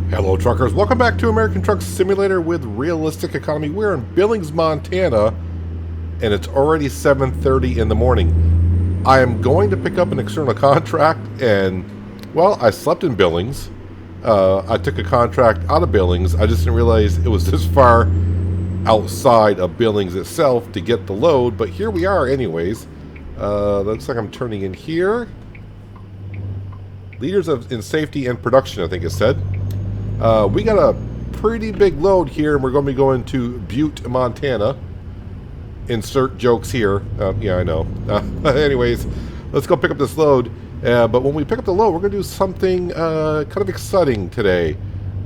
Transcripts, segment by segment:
Hello truckers, welcome back to American Truck Simulator with Realistic Economy. We're in Billings, Montana, and it's already 7:30 in the morning. I am going to pick up an external contract, and, well, I slept in Billings. I took a contract out of Billings. I just didn't realize it was this far outside of Billings itself to get the load, but here we are anyways. Looks like I'm turning in here. Leaders in safety and production, I think it said. We got a pretty big load here, and we're going to be going to Butte, Montana. Insert jokes here. Yeah, I know. Anyways, let's go pick up this load. But when we pick up the load, we're going to do something kind of exciting today.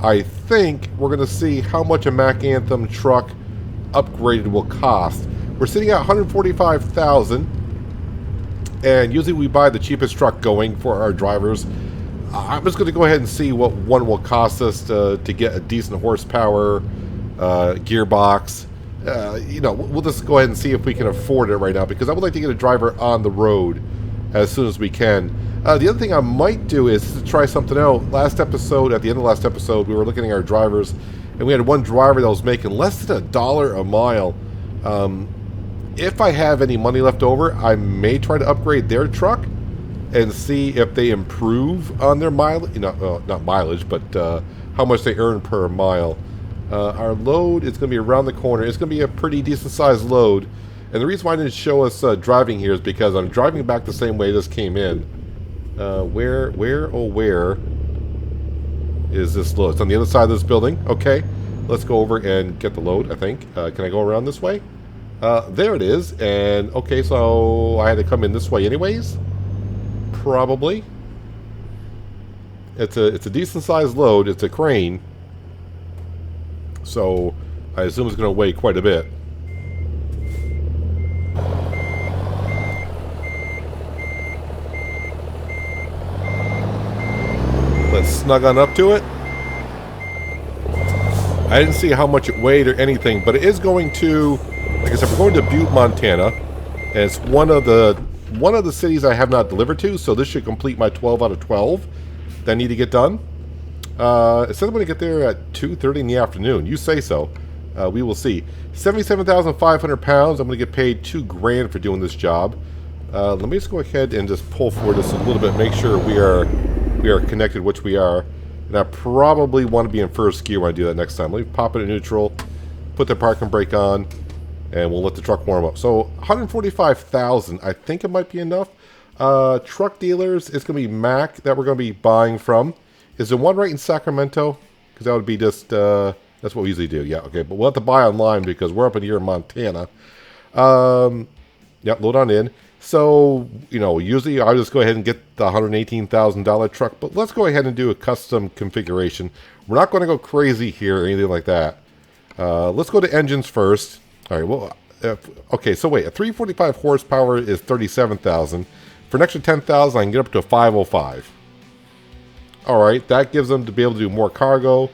I think we're going to see how much a Mack Anthem truck upgraded will cost. We're sitting at $145,000, and usually we buy the cheapest truck going for our drivers. I'm just going to go ahead and see what one will cost us to get a decent horsepower, gearbox. We'll just go ahead and see if we can afford it right now, because I would like to get a driver on the road as soon as we can. The other thing I might do is to try something out. At the end of last episode, we were looking at our drivers, and we had one driver that was making less than $1 a mile. If I have any money left over, I may try to upgrade their truck and see if they improve on their mileage, not mileage, but how much they earn per mile. Our load is going to be around the corner. It's going to be a pretty decent sized load. And the reason why I didn't show us driving here is because I'm driving back the same way this came in. Where is this load? It's on the other side of this building. Okay, let's go over and get the load, I think. Can I go around this way? There it is. And, okay, so I had to come in this way anyways. Probably. It's a decent sized load. It's a crane, so I assume it's going to weigh quite a bit. Let's snug on up to it. I didn't see how much it weighed or anything, but it is going to, like I said, we're going to Butte, Montana, and it's one of the cities I have not delivered to, so this should complete my 12 out of 12 that I need to get done. It says I'm going to get there at 2:30 in the afternoon. You say so. We will see. 77,500 pounds. I'm going to get paid $2,000 for doing this job. Let me just go ahead and just pull forward this a little bit, make sure we are connected, which we are. And I probably want to be in first gear when I do that next time. Let me pop it in neutral, put the parking brake on, and we'll let the truck warm up. So $145,000, I think it might be enough. Truck dealers, it's going to be Mack that we're going to be buying from. Is there one right in Sacramento? Because that would be just, that's what we usually do. Yeah, okay, but we'll have to buy online because we're up in here in Montana. Yep, load on in. So, usually I just go ahead and get the $118,000 truck, but let's go ahead and do a custom configuration. We're not going to go crazy here or anything like that. Let's go to engines first. All right, well, okay, so wait, a 345 horsepower is 37,000. For an extra 10,000, I can get up to a 505. All right, that gives them to be able to do more cargo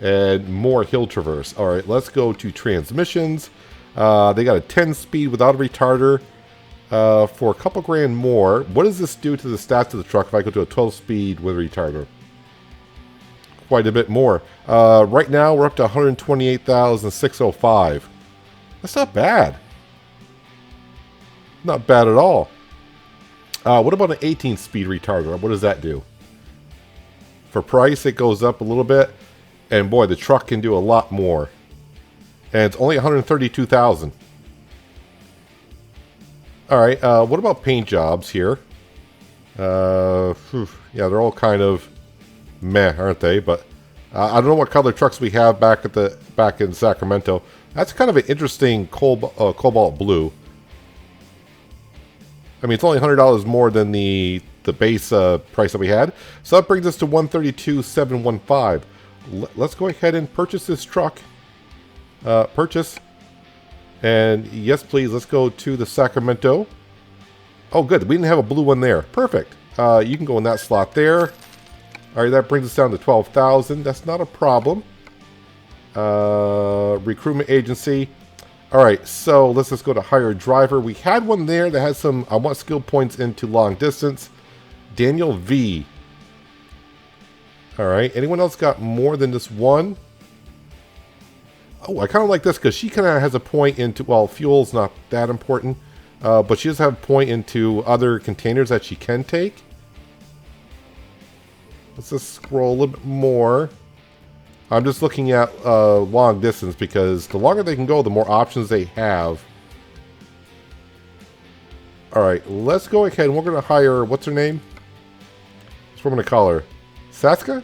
and more hill traverse. All right, let's go to transmissions. They got a 10-speed without a retarder for a couple grand more. What does this do to the stats of the truck if I go to a 12-speed with a retarder? Quite a bit more. Right now, we're up to 128,605. That's not bad. Not bad at all. What about an 18-speed retarder? What does that do? For price, it goes up a little bit. And boy, the truck can do a lot more. And it's only 132,000. All right, what about paint jobs here? Yeah, they're all kind of meh, aren't they? But I don't know what color trucks we have back in Sacramento. That's kind of an interesting cobalt blue. I mean, it's only $100 more than the base price that we had. So that brings us to $132,715. Let's go ahead and purchase this truck. Purchase. And yes, please, let's go to the Sacramento. Oh, good. We didn't have a blue one there. Perfect. You can go in that slot there. All right, that brings us down to 12,000. That's not a problem. Recruitment agency. All right, so let's just go to hire a driver. We had one there that has some, I want skill points into long distance. Daniel V. Alright, anyone else got more than just one? Oh, I kind of like this because she kind of has a point into, well, fuel's not that important, but she does have a point into other containers that she can take. Let's just scroll a little bit more. I'm just looking at long distance because the longer they can go, the more options they have. Alright, let's go ahead and we're going to hire, what's her name? That's what we're going to call her. Saska?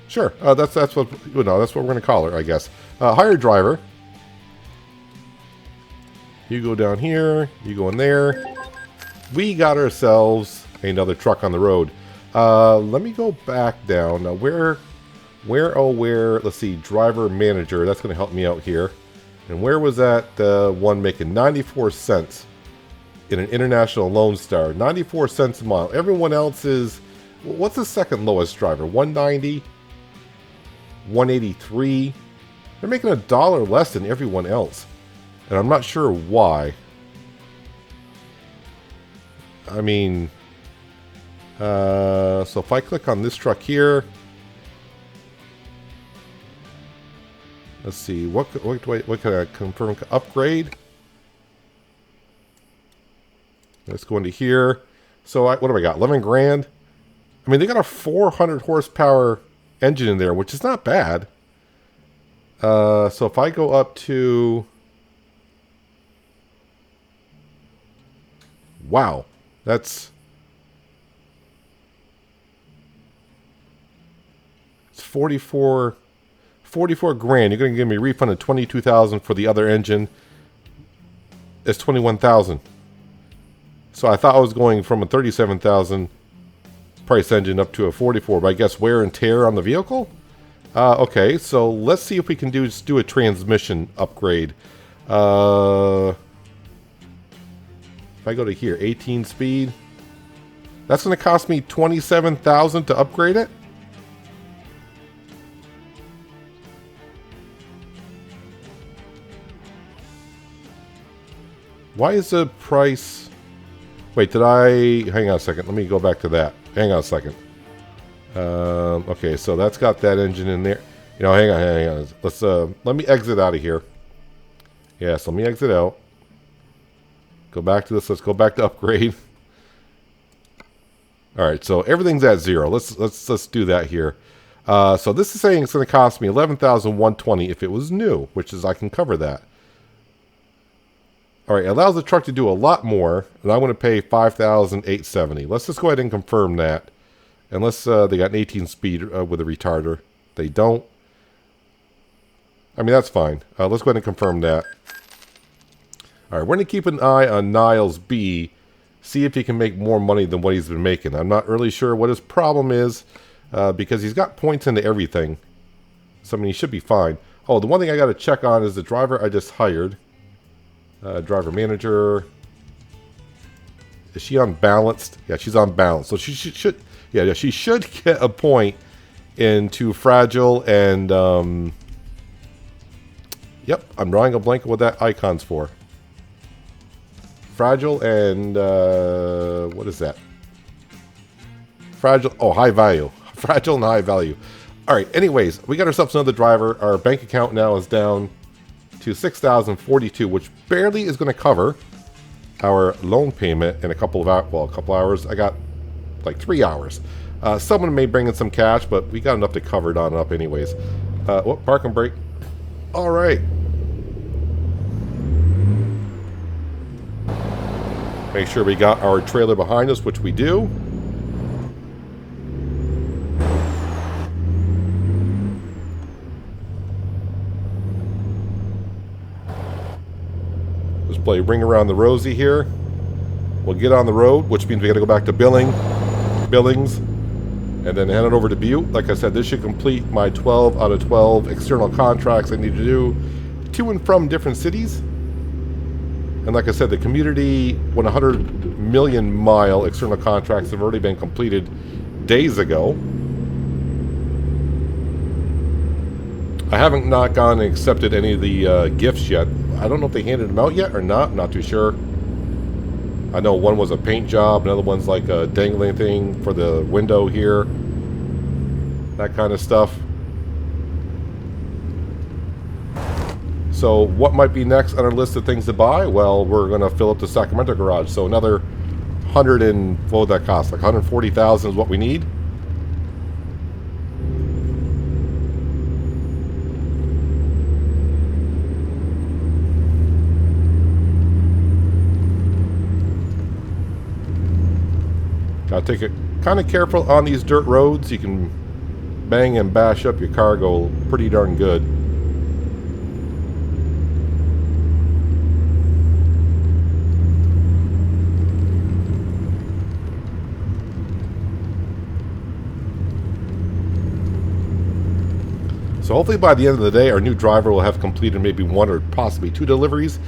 Sure, that's what, you know, that's what we're going to call her, I guess. Hire a driver. You go down here, you go in there. We got ourselves another truck on the road. Let me go back down. Now, where, let's see, driver manager, that's going to help me out here. And where was that one making 94 cents in an International Lone Star? 94 cents a mile. Everyone else is, what's the second lowest driver? 190, 183. They're making $1 less than everyone else. And I'm not sure why. I mean, so if I click on this truck here, let's see, what can I confirm? Upgrade. Let's go into here. So what have I got? 11 grand. I mean, they got a 400 horsepower engine in there, which is not bad. So if I go up to, wow, that's, it's 44 grand. You're going to give me a refund of 22,000 for the other engine. It's 21,000. So I thought I was going from a 37,000 price engine up to a 44, but I guess wear and tear on the vehicle? Okay, so let's see if we can do a transmission upgrade. If I go to here, 18 speed, that's going to cost me 27,000 to upgrade it. Why is the price? Wait, did I? Hang on a second. Let me go back to that. Hang on a second. Okay, so that's got that engine in there. You know, hang on. Let's let me exit out of here. Yes, let me exit out. Go back to this. Let's go back to upgrade. All right, so everything's at 0. Let's do that here. So this is saying it's going to cost me 11,120 if it was new, which is I can cover that. All right, it allows the truck to do a lot more, and I'm going to pay 5,870. Let's just go ahead and confirm that. Unless they got an 18 speed with a retarder. They don't. I mean, that's fine. Let's go ahead and confirm that. All right, we're going to keep an eye on Niles B. See if he can make more money than what he's been making. I'm not really sure what his problem is because he's got points into everything. So, I mean, he should be fine. Oh, the one thing I got to check on is the driver I just hired. Driver manager. Is she unbalanced? Yeah, she's unbalanced. So she should yeah, she should get a point into fragile and yep, I'm drawing a blank of what that icon's for. Fragile and what is that? Fragile, oh, high value. Fragile and high value. All right, anyways, we got ourselves another driver. Our bank account now is down to 6,042, which barely is going to cover our loan payment in a couple of hours. Well, a couple hours. I got like 3 hours. Someone may bring in some cash, but we got enough to cover it on up anyways. Whoop, park and brake. All right. Make sure we got our trailer behind us, which we do. Let's play Ring Around the Rosie here. We'll get on the road, which means we got to go back to Billings, and then hand it over to Butte. Like I said, this should complete my 12 out of 12 external contracts I need to do to and from different cities. And like I said, the community 100 million mile external contracts have already been completed days ago. I haven't not gone and accepted any of the gifts yet. I don't know if they handed them out yet or not. I'm not too sure. I know one was a paint job, another one's like a dangling thing for the window here. that kind of stuff. So what might be next on our list of things to buy? Well, we're going to fill up the Sacramento garage. So another 100 and, what would that cost? Like 140,000 is what we need. Gotta take it kind of careful on these dirt roads. You can bang and bash up your cargo pretty darn good. So hopefully by the end of the day, our new driver will have completed maybe 1 or possibly 2 deliveries.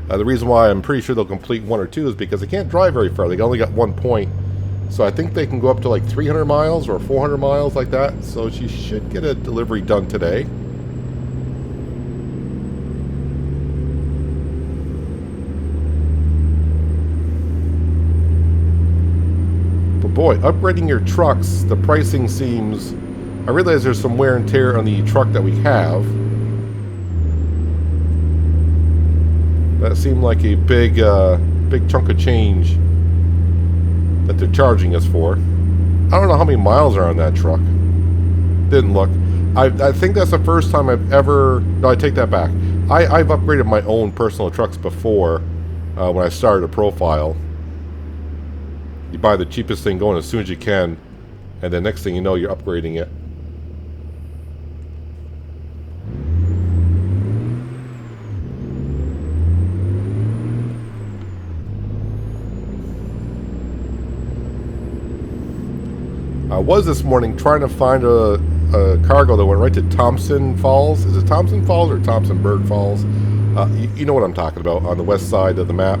The reason why I'm pretty sure they'll complete 1 or 2 is because they can't drive very far. They only got 1 point. So I think they can go up to like 300 miles or 400 miles like that. So she should get a delivery done today. But boy, upgrading your trucks, the pricing seems... I realize there's some wear and tear on the truck that we have. That seemed like a big chunk of change that they're charging us for. I don't know how many miles are on that truck. Didn't look. I think that's the first time I've ever... No, I take that back. I've upgraded my own personal trucks before when I started a profile. You buy the cheapest thing going as soon as you can, and then next thing you know, you're upgrading it. I was this morning trying to find a cargo that went right to Thompson Falls. Is it Thompson Falls or Thompsonburg Falls? You know what I'm talking about, on the west side of the map.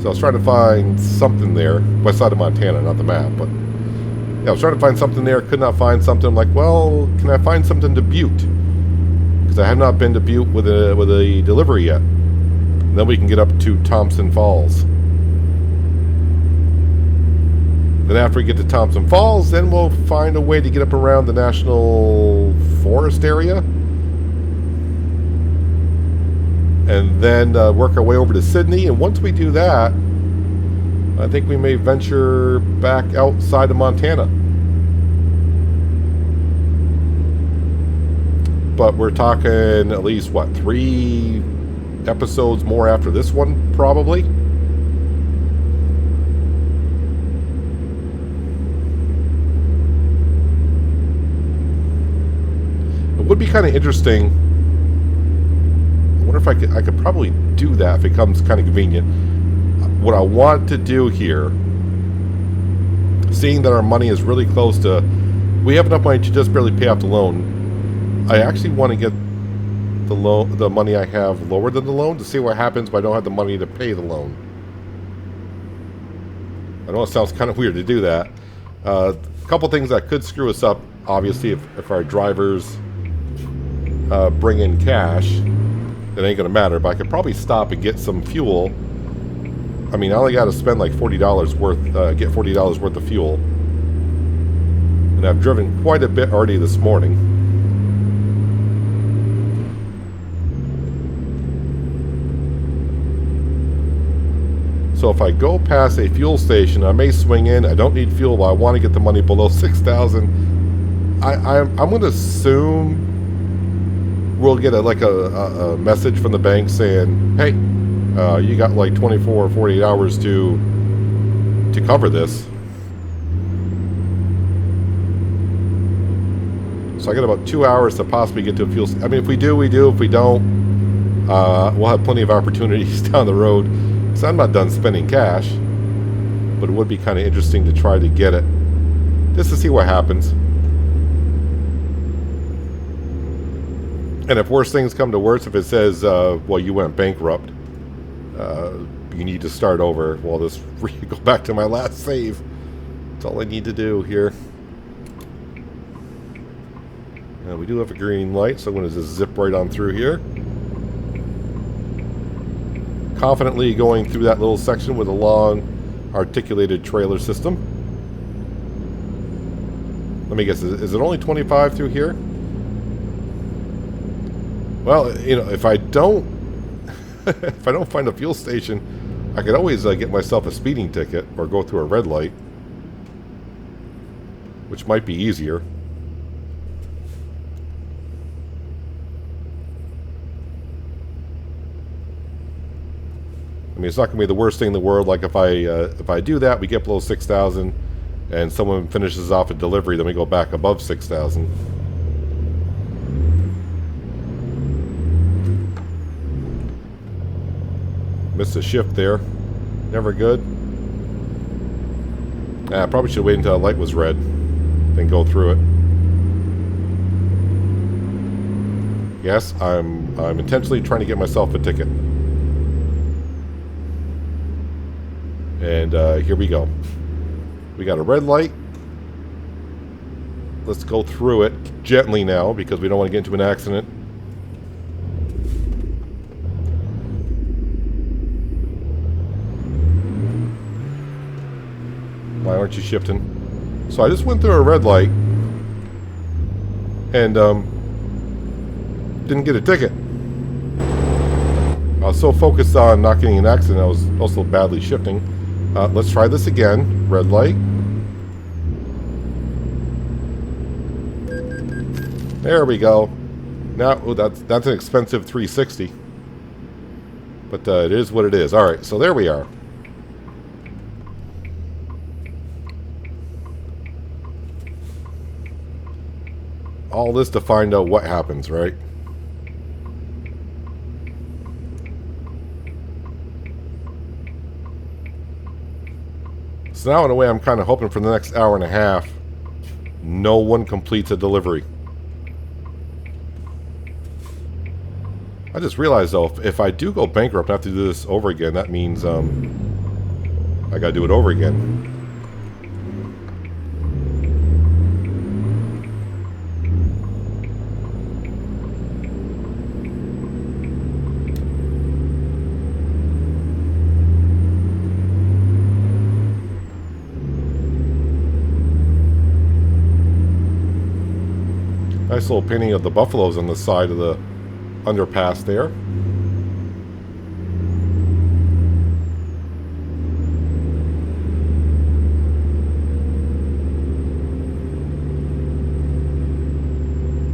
So I was trying to find something there. West side of Montana, not the map. But yeah, I was trying to find something there. Could not find something. I'm like, well, can I find something to Butte? Because I have not been to Butte with a delivery yet. And then we can get up to Thompson Falls. Then after we get to Thompson Falls, then we'll find a way to get up around the National Forest area. And then work our way over to Sydney. And once we do that, I think we may venture back outside of Montana. But we're talking at least, what, 3 episodes more after this one, probably? It would be kind of interesting. I wonder if I could probably do that if it comes kind of convenient. What I want to do here, seeing that our money is really close to, we have enough money to just barely pay off the loan. I actually want to get the money I have lower than the loan to see what happens if I don't have the money to pay the loan. I know it sounds kind of weird to do that. A couple things that could screw us up, obviously, if our drivers bring in cash, it ain't gonna matter, but I could probably stop and get some fuel. I mean, I only got to spend like $40 worth, get $40 worth of fuel, and I've driven quite a bit already this morning. So if I go past a fuel station, I may swing in. I don't need fuel, but I want to get the money below 6,000. I'm going to assume we'll get a message from the bank saying, hey, you got like 24 or 48 hours to cover this. So I got about 2 hours to possibly get to a fuel station. I mean, if we do, we do. If we don't, we'll have plenty of opportunities down the road. So I'm not done spending cash, but it would be kind of interesting to try to get it, just to see what happens. And if worse things come to worse, if it says, well, you went bankrupt, you need to start over, well, just go back to my last save. That's all I need to do here. We do have a green light, so I'm going to just zip right on through here. Confidently going through that little section with a long articulated trailer system. Let me guess, is it only 25 through here? Well, you know, if I don't if I don't find a fuel station, I could always get myself a speeding ticket or go through a red light, which might be easier. I mean, it's not going to be the worst thing in the world. Like if I do that, we get below 6,000, and someone finishes off a delivery, then we go back above 6,000. Missed a shift there. Never good. I probably should wait until the light was red, then go through it. Yes, I'm intentionally trying to get myself a ticket. And here we go. We got a red light. Let's go through it gently now because we don't want to get into an accident. Why aren't you shifting? So I just went through a red light and didn't get a ticket. I was so focused on not getting an accident, I was also badly shifting. Let's try this again. Red light. There we go. Now, oh, that's an expensive 360. But it is what it is. Alright, so there we are. All this to find out what happens, right? So now, in a way, I'm kind of hoping for the next hour and a half, no one completes a delivery. I just realized, though, if I do go bankrupt and have to do this over again, that means I gotta do it over again. Nice little painting of the buffaloes on the side of the underpass there.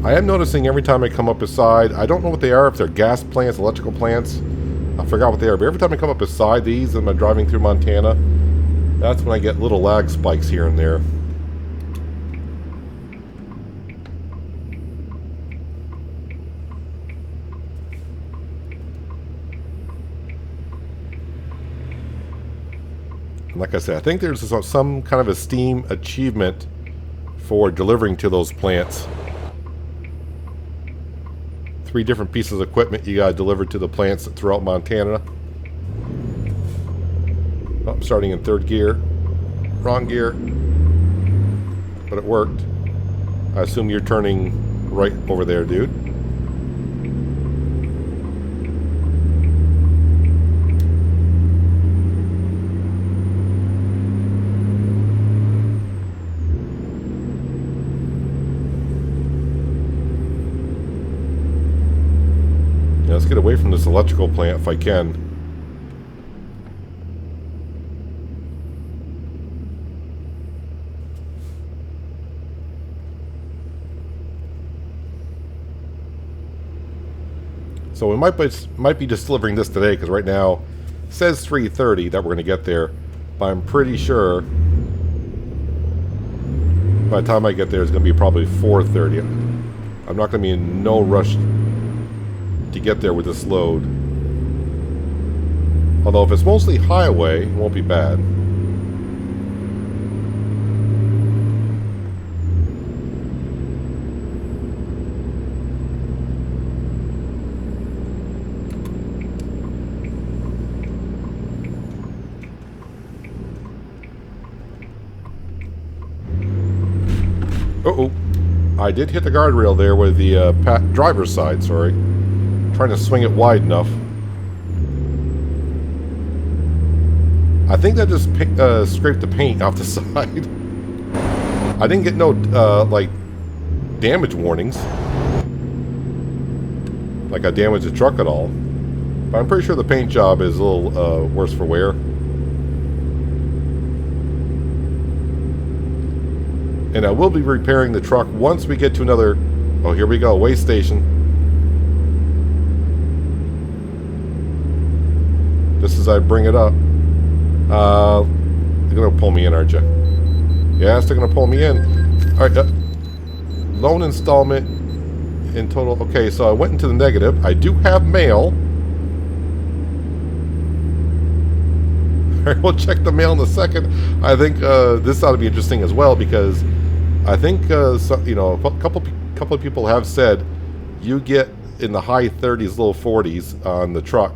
I am noticing every time I come up beside, I don't know what they are, if they're gas plants, electrical plants, I forgot what they are, but every time I come up beside these and I'm driving through Montana, that's when I get little lag spikes here and there. Like I said, I think there's some kind of a Steam achievement for delivering to those plants. 3 different pieces of equipment you got to deliver to the plants throughout Montana. Oh, I'm starting in 3rd gear. Wrong gear. But it worked. I assume you're turning right over there, dude. Let's get away from this electrical plant if I can. So we might be just delivering this today because right now it says 3:30 that we're going to get there, but I'm pretty sure by the time I get there it's going to be probably 4:30. I'm not going to be in no rush to get there with this load. Although if it's mostly highway, it won't be bad. Uh-oh. I did hit the guardrail there with the driver's side, sorry. Trying to swing it wide enough. I think that just scraped the paint off the side. I didn't get no, like, damage warnings. Like I damaged the truck at all. But I'm pretty sure the paint job is a little worse for wear. And I will be repairing the truck once we get to another... Oh, here we go. Way station. Just as I bring it up. You're going to pull me in, aren't you? Yes, they're going to pull me in. Alright, loan installment in total. Okay, so I went into the negative. I do have mail. Alright, we'll check the mail in a second. I think this ought to be interesting as well, because I think, you know, a couple of people have said you get in the high 30s, low 40s on the truck,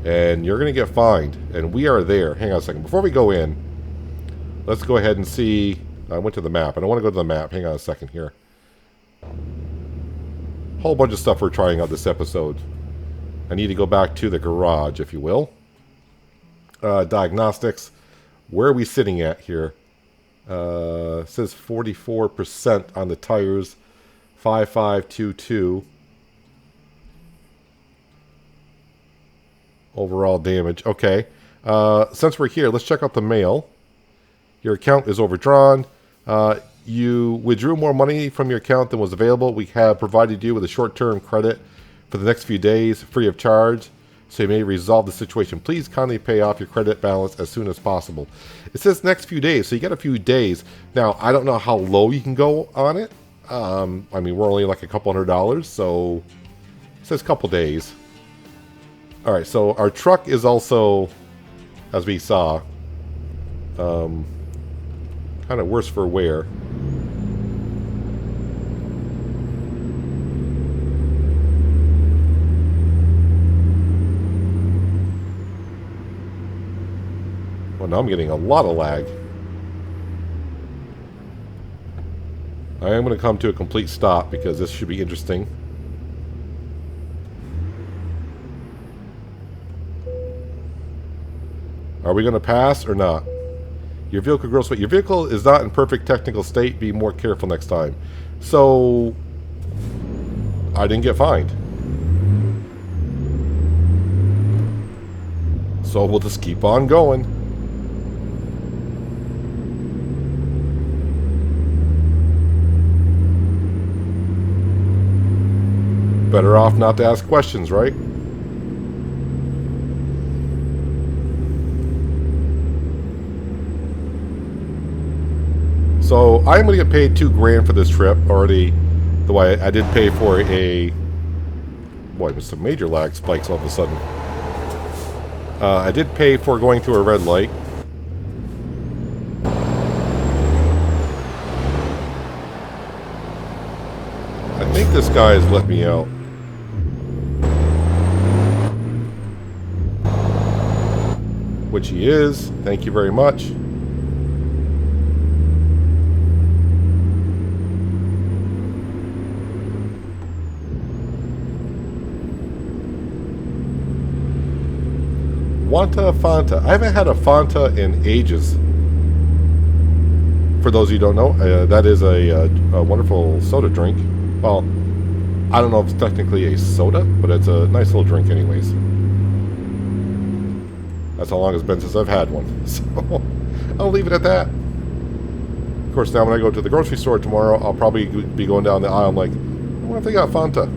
and you're going to get fined. And we are there. Hang on a second. Before we go in, let's go ahead and see. I went to the map. I don't want to go to the map. Hang on a second here. Whole bunch of stuff we're trying out this episode. I need to go back to the garage, if you will. Diagnostics. Where are we sitting at here? It says 44% on the tires. 5522. Overall damage. Okay. Since we're here, let's check out the mail. Your account is overdrawn. You withdrew more money from your account than was available. We have provided you with a short-term credit for the next few days, free of charge, so you may resolve the situation. Please kindly pay off your credit balance as soon as possible. It says next few days, so you got a few days. Now, I don't know how low you can go on it. I mean, we're only like a couple $100, so it says couple days. All right, so our truck is also, as we saw, kind of worse for wear. Well, now I'm getting a lot of lag. I am going to come to a complete stop because this should be interesting. Are we going to pass or not? Your vehicle gross weight. Your vehicle is not in perfect technical state. Be more careful next time. So, I didn't get fined. So we'll just keep on going. Better off not to ask questions, right? So I'm going to get paid $2,000 for this trip already. Though I did pay for a... Boy, there's some major lag spikes all of a sudden. I did pay for going through a red light. I think this guy has let me out. Which he is. Thank you very much. Wanta Fanta. I haven't had a Fanta in ages. For those of you who don't know, that is a wonderful soda drink. Well, I don't know if it's technically a soda, but it's a nice little drink anyways. That's how long it's been since I've had one. So, I'll leave it at that. Of course, now when I go to the grocery store tomorrow, I'll probably be going down the aisle like, I wonder if they got Fanta.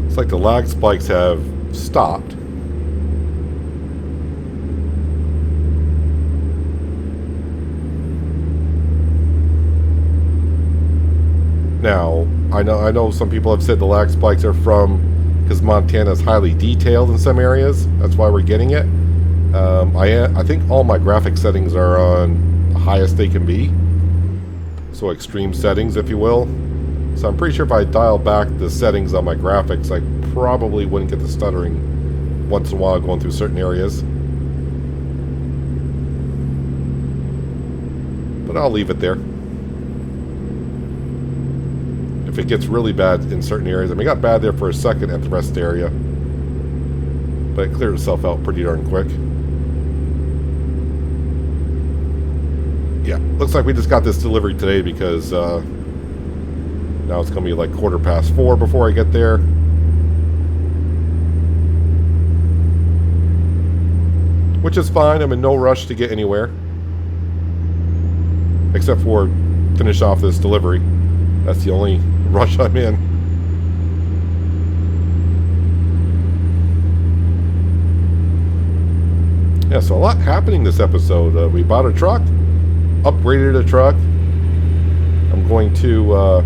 It's like the lag spikes have stopped. Now, I know some people have said the lag spikes are from because Montana is highly detailed in some areas. That's why we're getting it. I think all my graphic settings are on the highest they can be. So extreme settings, if you will. So I'm pretty sure if I dial back the settings on my graphics, I probably wouldn't get the stuttering once in a while going through certain areas. But I'll leave it there. if it gets really bad in certain areas. I mean, it got bad there for a second at the rest area, but it cleared itself out pretty darn quick. Yeah, looks like we just got this delivery today because now it's going to be like 4:15 before I get there. Which is fine. I'm in no rush to get anywhere. Except for finish off this delivery. That's the only rush I'm in. Yeah, so a lot happening this episode. We bought a truck, upgraded a truck. I'm going to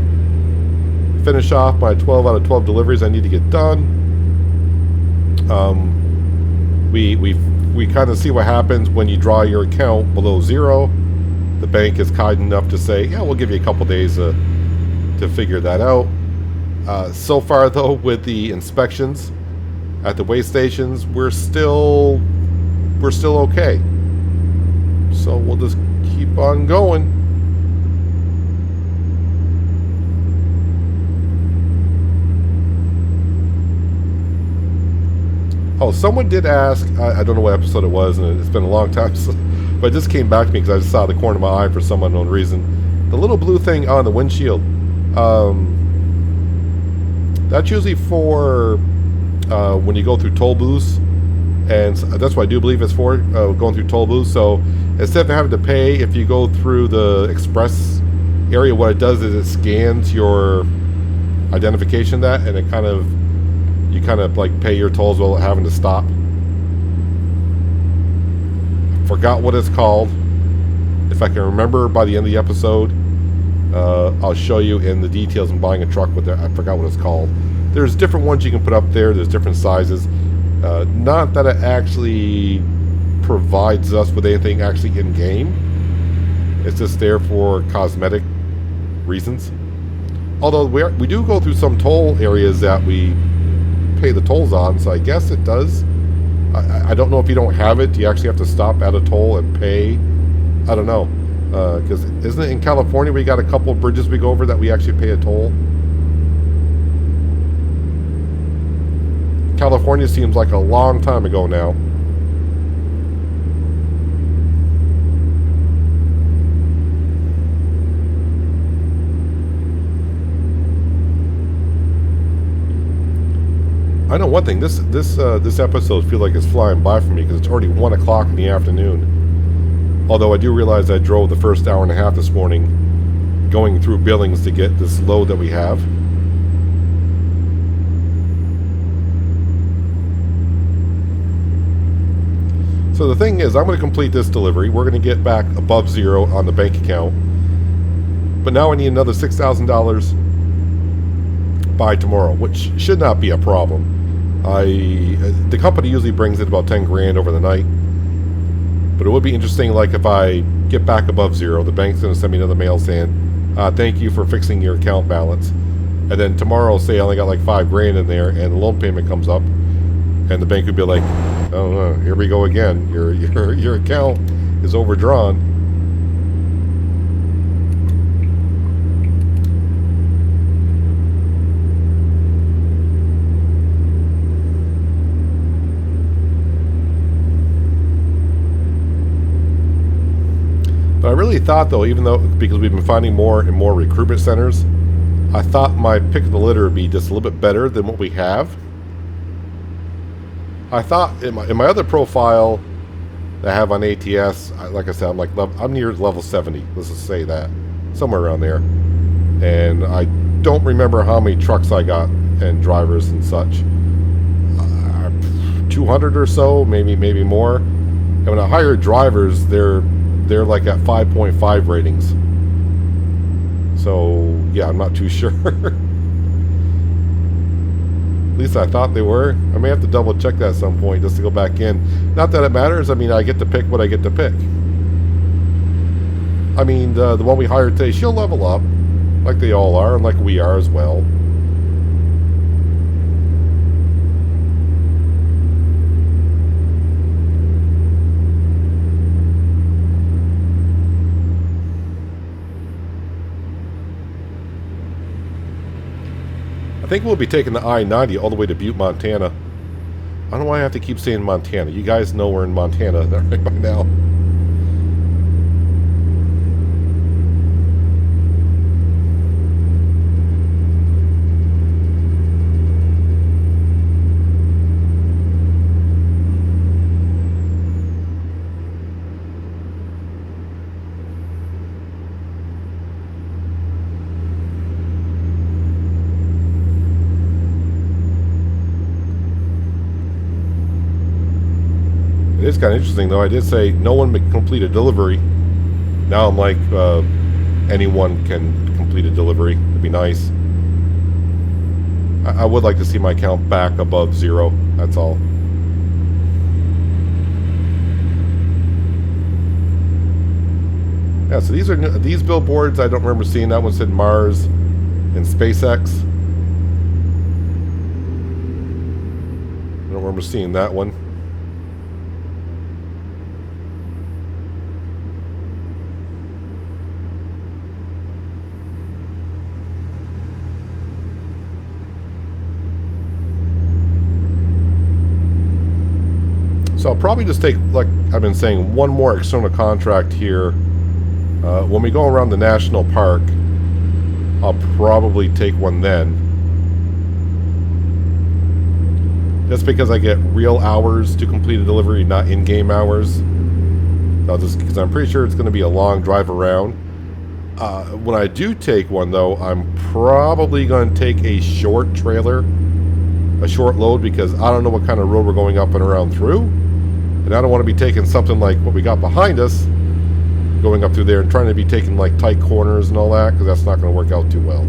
finish off my 12 out of 12 deliveries I need to get done. We kind of see what happens when you draw your account below zero. The bank is kind enough to say, yeah, we'll give you a couple days to figure that out. So far, though, with the inspections at the weigh stations, we're still okay. So we'll just keep on going. Oh, someone did ask, I don't know what episode it was, and it's been a long time, but it just came back to me because I just saw the corner of my eye for some unknown reason. The little blue thing on the windshield, that's usually for when you go through toll booths, and that's what I do believe it's for, going through toll booths. So instead of having to pay, if you go through the express area, what it does is it scans your identification and it kind of, you kind of like pay your tolls without having to stop. Forgot what it's called. If I can remember by the end of the episode, I'll show you in the details in buying a truck with it. I forgot what it's called. There's different ones you can put up there. There's different sizes. Not that it actually provides us with anything actually in game. It's just there for cosmetic reasons. Although we do go through some toll areas that we pay the tolls on, so I guess it does. I don't know if you don't have it. Do you actually have to stop at a toll and pay? I don't know. Because isn't it in California we got a couple of bridges we go over that we actually pay a toll? California seems like a long time ago now. I know one thing. This episode feels like it's flying by for me because it's already 1 o'clock in the afternoon. Although I do realize I drove the first hour and a half this morning, going through Billings to get this load that we have. So the thing is, I'm going to complete this delivery. We're going to get back above zero on the bank account. But now I need another $6,000 by tomorrow, which should not be a problem. The company usually brings in about 10 grand over the night, but it would be interesting, like if I get back above zero, the bank's going to send me another mail saying, thank you for fixing your account balance. And then tomorrow, say I only got like 5 grand in there, and the loan payment comes up, and the bank would be like, oh, here we go again. Your account is overdrawn. But I really thought, though, even though, because we've been finding more and more recruitment centers, I thought my pick of the litter would be just a little bit better than what we have. I thought in my other profile that I have on ATS, like I said, I'm near level 70. Let's just say that, somewhere around there. And I don't remember how many trucks I got and drivers and such. 200 or so, maybe more. And when I hire drivers, they're like at 5.5 ratings. So yeah, I'm not too sure. At least I thought they were. I may have to double check that at some point just to go back in. Not that it matters. I mean, I get to pick what I get to pick. I mean, the one we hired today, she'll level up, like they all are, and like we are as well. think we'll be taking the I-90 all the way to Butte, Montana. I don't know why I have to keep saying Montana. You guys know we're in Montana right by now. It is kind of interesting, though. I did say no one can complete a delivery. Now I'm like, anyone can complete a delivery. It'd be nice. I would like to see my count back above 0. That's all. Yeah, so these billboards, I don't remember seeing. That one said Mars and SpaceX. I don't remember seeing that one. So I'll probably just take, like I've been saying, one more external contract here. When we go around the national park, I'll probably take one then. Just because I get real hours to complete a delivery, not in-game hours. Because I'm pretty sure it's going to be a long drive around. When I do take one, though, I'm probably going to take a short trailer, a short load, because I don't know what kind of road we're going up and around through. And I don't want to be taking something like what we got behind us, going up through there and trying to be taking like tight corners and all that, because that's not going to work out too well.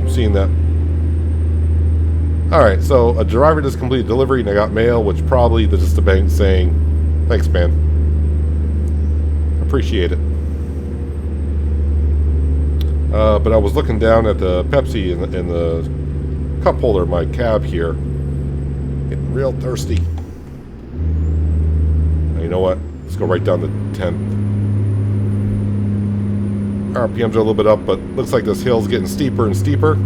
I'm seeing that. Alright, so a driver just completed delivery and I got mail, which probably just the bank saying, thanks, man. Appreciate it. But I was looking down at the Pepsi in the cup holder of my cab here. Getting real thirsty. Now, you know what? Let's go right down to 10th. RPMs are a little bit up, but looks like this hill's getting steeper and steeper.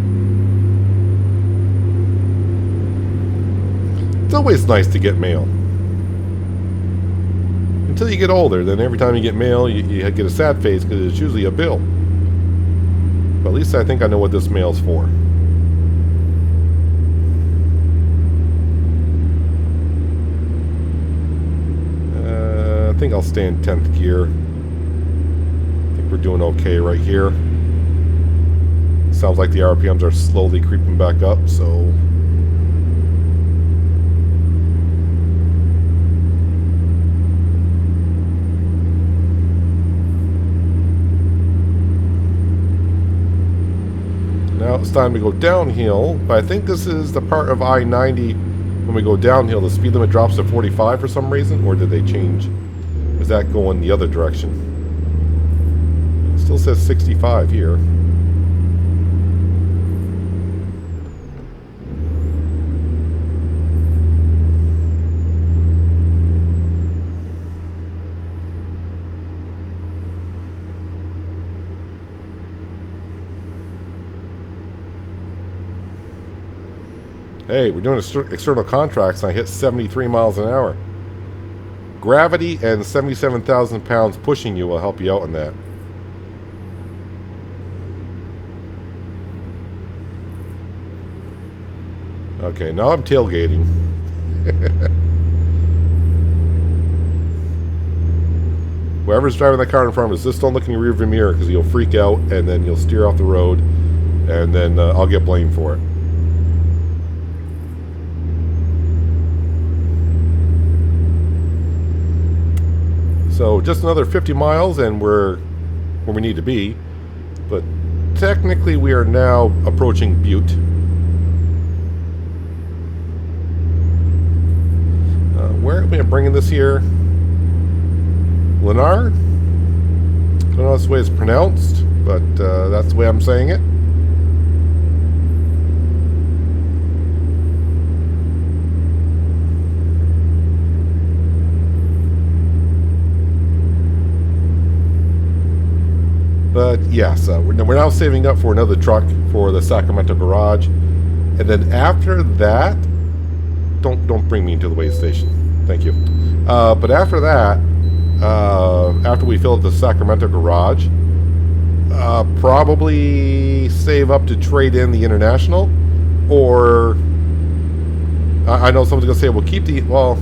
It's always nice to get mail. Until you get older, then every time you get mail, you get a sad face because it's usually a bill. But at least I think I know what this mail's for. I think I'll stay in 10th gear. I think we're doing okay right here. Sounds like the RPMs are slowly creeping back up, so... Now it's time to go downhill, but I think this is the part of I-90 when we go downhill, the speed limit drops to 45 for some reason, or did they change? Is that going the other direction? It still says 65 here. Hey, we're doing external contracts and I hit 73 miles an hour. Gravity and 77,000 pounds pushing you will help you out in that. Okay, now I'm tailgating. Whoever's driving that car in front of us, just don't look in your rearview mirror because you'll freak out and then you'll steer off the road and then I'll get blamed for it. So just another 50 miles and we're where we need to be. But technically we are now approaching Butte. Where am I bringing this here? Lennar? I don't know if that's the way it's pronounced, but that's the way I'm saying it. But yes, we're now saving up for another truck for the Sacramento garage, and then after that, don't bring me into the weigh station. Thank you. But after that, after we fill up the Sacramento garage, probably save up to trade in the International, or I know someone's gonna say, "Well, keep the well."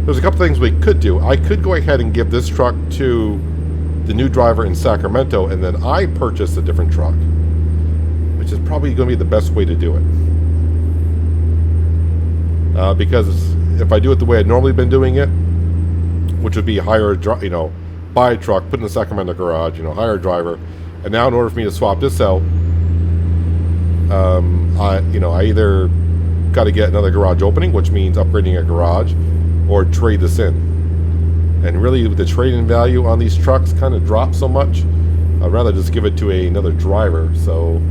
There's a couple things we could do. I could go ahead and give this truck to the new driver in Sacramento, and then I purchase a different truck, which is probably going to be the best way to do it. Because if I do it the way I'd normally been doing it, which would be hire a buy a truck, put it in the Sacramento garage, hire a driver, and now in order for me to swap this out, I either got to get another garage opening, which means upgrading a garage, or trade this in. And really, the trade-in value on these trucks kind of drops so much, I'd rather just give it to another driver. So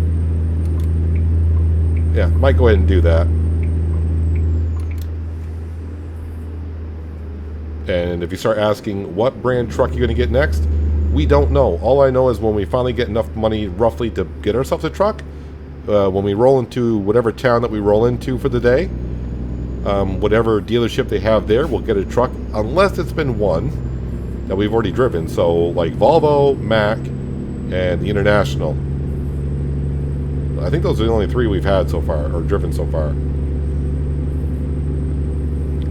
yeah, might go ahead and do that. And if you start asking what brand truck you're going to get next, we don't know. All I know is when we finally get enough money roughly to get ourselves a truck, when we roll into whatever town that we roll into for the day, whatever dealership they have there, we'll get a truck, unless it's been one that we've already driven. So like Volvo, Mack, and the International. I think those are the only three we've had so far, or driven so far.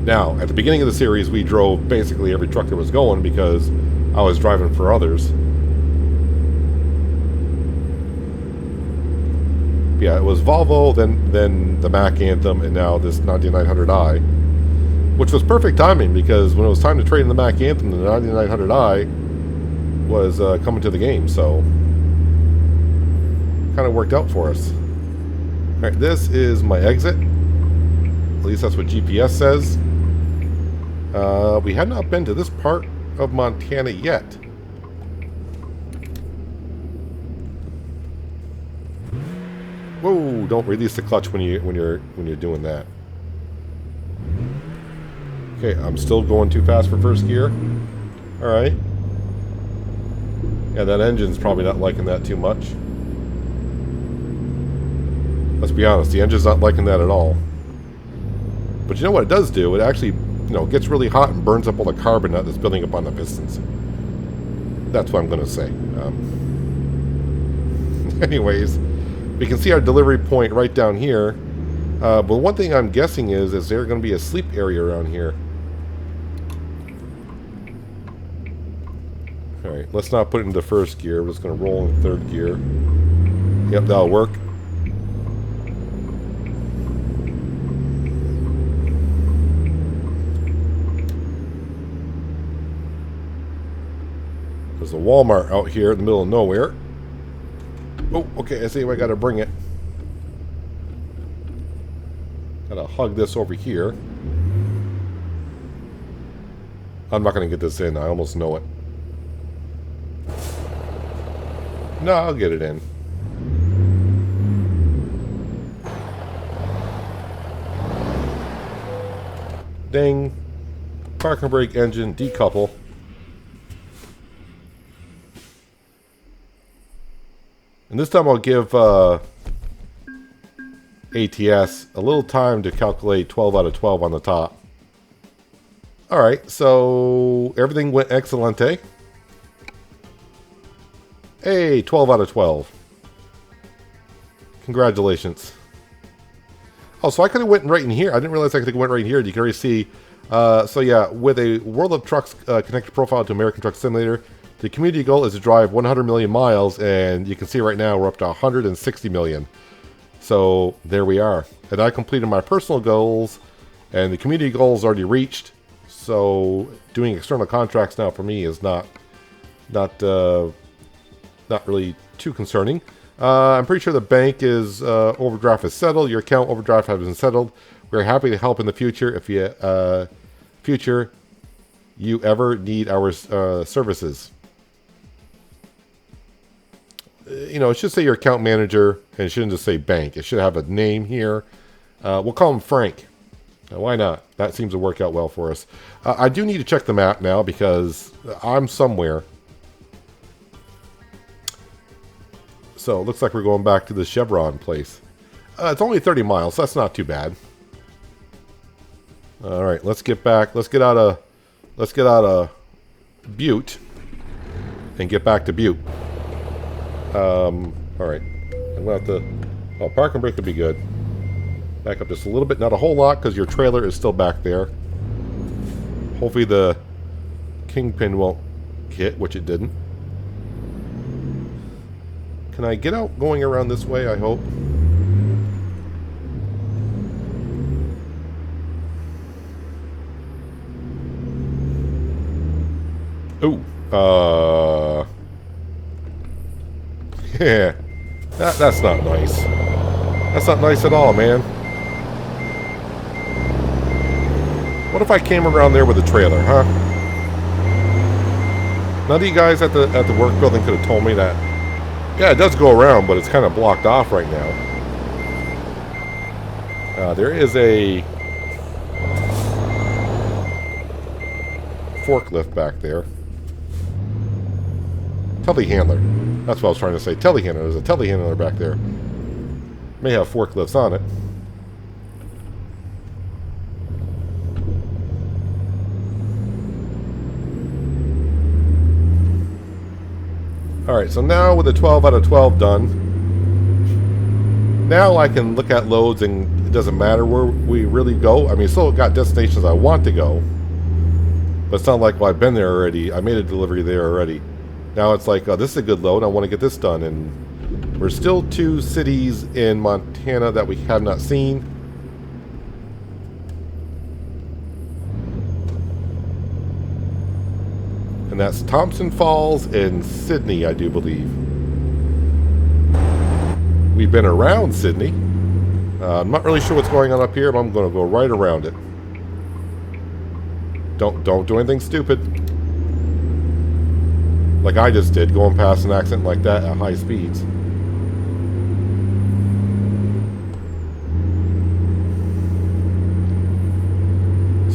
Now, at the beginning of the series, we drove basically every truck that was going because I was driving for others. Yeah, it was Volvo, then the Mack Anthem, and now this 9900i, which was perfect timing because when it was time to trade in the Mack Anthem, the 9900i was coming to the game, so kind of worked out for us. All right, this is my exit. At least that's what GPS says. We have not been to this part of Montana yet. Whoa! Don't release the clutch when you're doing that. Okay, I'm still going too fast for first gear. All right. Yeah, that engine's probably not liking that too much. Let's be honest, the engine's not liking that at all. But you know what it does do? It actually, gets really hot and burns up all the carbon that's building up on the pistons. That's what I'm going to say. Anyways, we can see our delivery point right down here. But one thing I'm guessing is there going to be a sleep area around here? Alright, let's not put it into first gear. We're just going to roll in third gear. Yep, that'll work. There's a Walmart out here in the middle of nowhere. Oh, okay, I see I gotta bring it. Gotta hug this over here. I'm not gonna get this in, I almost know it. No, I'll get it in. Ding. Park and brake engine, decouple. And this time I'll give ATS a little time to calculate 12 out of 12 on the top. Alright, so everything went excelente. Hey, 12 out of 12. Congratulations. Oh, so I could have went right in here. I didn't realize I could have went right in here. You can already see. So yeah, with a World of Trucks connected profile to American Truck Simulator, the community goal is to drive 100 million miles, and you can see right now we're up to 160 million. So there we are. And I completed my personal goals, and the community goal is already reached. So doing external contracts now for me is not really too concerning. I'm pretty sure the bank is overdraft is settled. Your account overdraft has been settled. We're happy to help in the future if you ever need our services. It should say your account manager, and it shouldn't just say bank. It should have a name here. We'll call him Frank. Why not? That seems to work out well for us. I do need to check the map now because I'm somewhere. So it looks like we're going back to the Chevron place. It's only 30 miles, so that's not too bad. All right, let's get back. Let's get out of Butte and get back to Butte. All right, I'm gonna have to. Oh, park and brake would be good. Back up just a little bit, not a whole lot, because your trailer is still back there. Hopefully the Kingpin won't hit, which it didn't. Can I get out going around this way, I hope? Ooh. Yeah. That's not nice. That's not nice at all, man. What if I came around there with a trailer, huh? None of you guys at the work building could have told me that. Yeah, it does go around, but it's kind of blocked off right now. There is a forklift back there. Telehandler. That's what I was trying to say. Telehandler. There's a telehandler back there. May have forklifts on it. Alright, so now with the 12 out of 12 done, now I can look at loads and it doesn't matter where we really go. I mean, still got destinations I want to go, but it's not like, well, I've been there already. I made a delivery there already. Now it's like, oh, this is a good load. I want to get this done. And we're still 2 cities in Montana that we have not seen. And that's Thompson Falls and Sydney, I do believe. We've been around Sydney. I'm not really sure what's going on up here, but I'm going to go right around it. Don't do anything stupid. Like I just did, going past an accident like that at high speeds.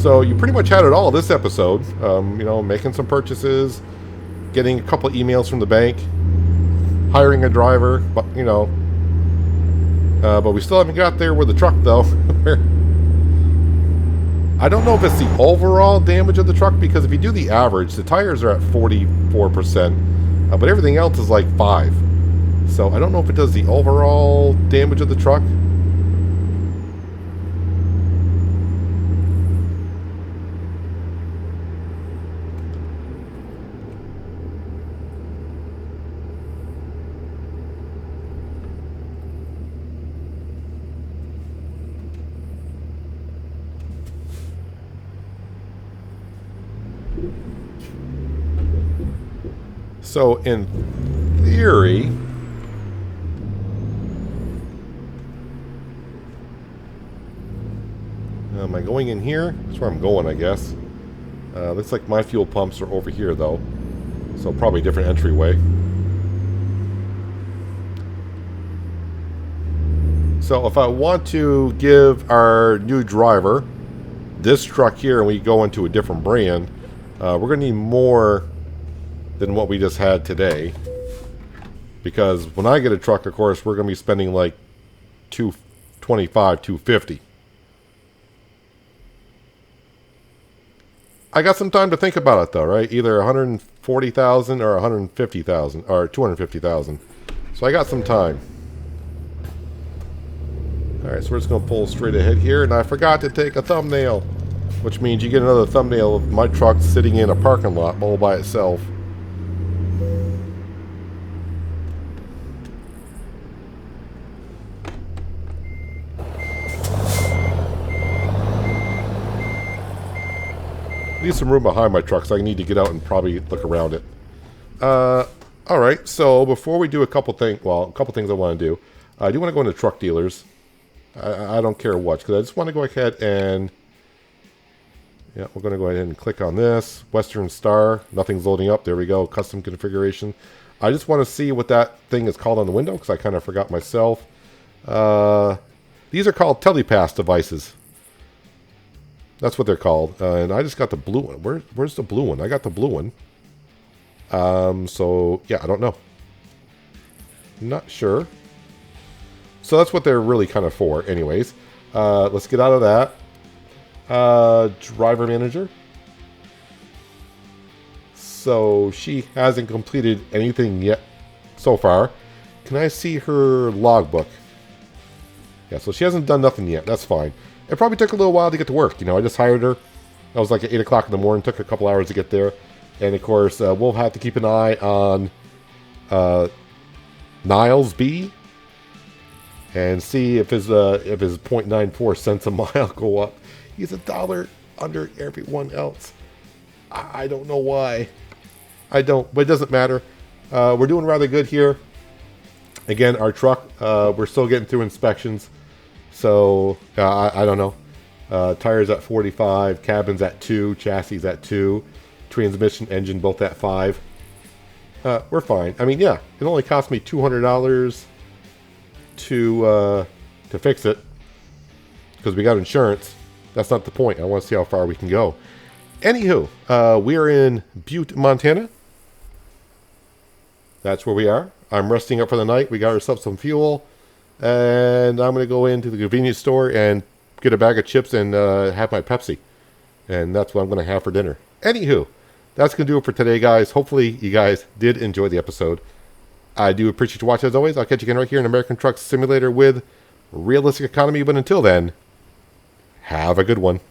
So you pretty much had it all this episode. You know, making some purchases, getting a couple of emails from the bank, hiring a driver, but you know. But we still haven't got there with the truck though. I don't know if it's the overall damage of the truck, because if you do the average, the tires are at 44%, but everything else is like 5. So I don't know if it does the overall damage of the truck. So in theory, am I going in here? That's where I'm going, I guess. Looks like my fuel pumps are over here though, so probably different entryway. So if I want to give our new driver this truck here and we go into a different brand, we're going to need more than what we just had today, because when I get a truck, of course, we're going to be spending like $225, $250. I got some time to think about it though, right? Either 140,000 or 150,000 or 250,000. So I got some time. All right, so we're just going to pull straight ahead here, and I forgot to take a thumbnail, which means you get another thumbnail of my truck sitting in a parking lot all by itself. Leave some room behind my truck, so I need to get out and probably look around it. Alright, so before we do a couple things I want to do. I do want to go into truck dealers. I don't care what, because I just want to go ahead and... Yeah, we're going to go ahead and click on this. Western Star. Nothing's loading up. There we go. Custom configuration. I just want to see what that thing is called on the window, because I kind of forgot myself. These are called telepass devices. That's what they're called. And I just got the blue one. Where's the blue one? I got the blue one. So, yeah, I don't know. Not sure. So that's what they're really kind of for. Anyways, let's get out of that. Driver manager. So she hasn't completed anything yet so far. Can I see her logbook? Yeah, so she hasn't done nothing yet. That's fine. It probably took a little while to get to work. You know, I just hired her. I was like at 8 o'clock in the morning. Took a couple hours to get there. And, of course, we'll have to keep an eye on Niles B. And see if his .94 cents a mile go up. He's $1 under everyone else. I don't know why. I don't, but it doesn't matter. We're doing rather good here. Again, our truck, we're still getting through inspections. So, I don't know. Tires at 45, cabin's at 2, chassis at 2, transmission, engine both at 5. We're fine. I mean, yeah, it only cost me $200 to fix it because we got insurance. That's not the point. I want to see how far we can go. Anywho, we are in Butte, Montana. That's where we are. I'm resting up for the night. We got ourselves some fuel. And I'm going to go into the convenience store and get a bag of chips and have my Pepsi. And that's what I'm going to have for dinner. Anywho, that's going to do it for today, guys. Hopefully you guys did enjoy the episode. I do appreciate you watching as always. I'll catch you again right here in American Truck Simulator with Realistic Economy. But until then, have a good one.